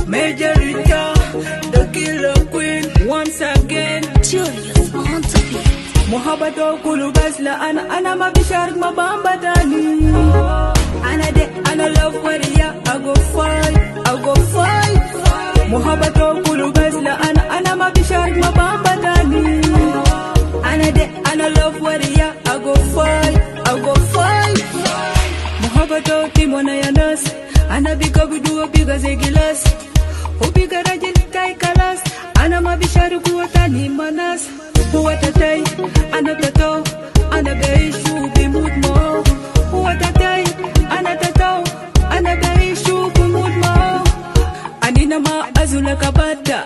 Major Rita, the killer queen, once again. Julius on the beat. Muhabbato kulu basla ana mabishar mabamba dani. Ana love warrior, I go fight. Muhabbato kulu basla ana mabishar mabamba dani. Ana love warrior, I go fight. Muhabbato timona ya nas, ana biga budu biga zegilas. Ubiga rajil kai kalas, ana mabishar kuwatani manas. Huwatatai, ana tato, ana beishu bimut mo. Huwatatai, ana tato, ana beishu bimut mo. Anina ma azula kabada,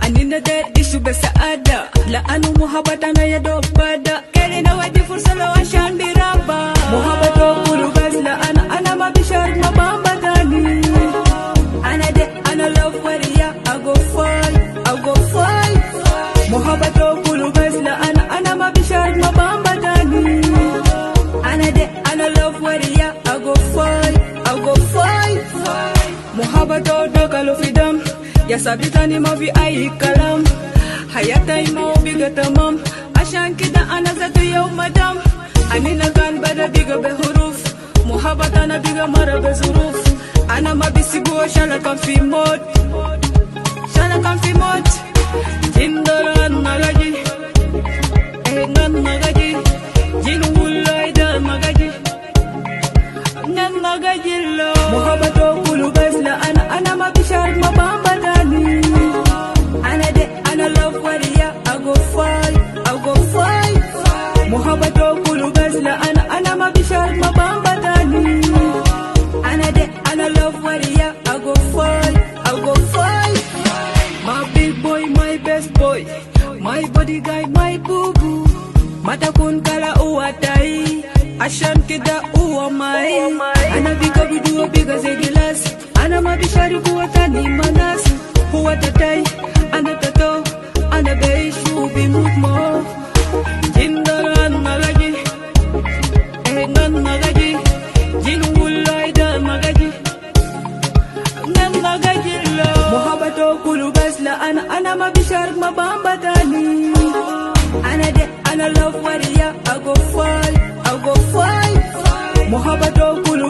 anina der ishu besaada. La anu muhabbata na ya dobada, kerina wadi fursalo ashan biraba. Muhabbato kulu basla ana mabishar mabamba dani. Ana love warrior, I go fight. Muhabbato kulu basla ana mabishar mabamba dani. Ana love warrior, I go fight. Muhabbato dokalo fidam, ya sabitani mavi ai kalam. Hayata ima biga tamam, ashan kida ana zatu yaw madam. Anina kan bada biga be huruf, muhabbata na biga mara be zuruf. Ana mabisigo shala kan fi mod. Jindaran magaji, nan magaji, jinulai dan magaji, nan magaji lo. Muhabbato kulu basla ana mabishar mabamba dani. Ana love warrior, I go fight. Muhabbato kulu basla ana mabishar mabamba dani. Ana love warrior, I go fight. My big boy, my best boy, my body guy, my boo-boo. Matakun kala uwatai, ashan kida uwa mai. Ana biga bidu biga zegilas, ana mabishari kuwatani manas. Huwatatai, ana tato, ana beishu bimut mo. Jindaran magaji, nan magaji, jinulai dan magaji, nan magaji lo. Muhabbato kulu basla ana mabishar mabamba dani. Ana love warrior, I go fight. Muhabbato kulu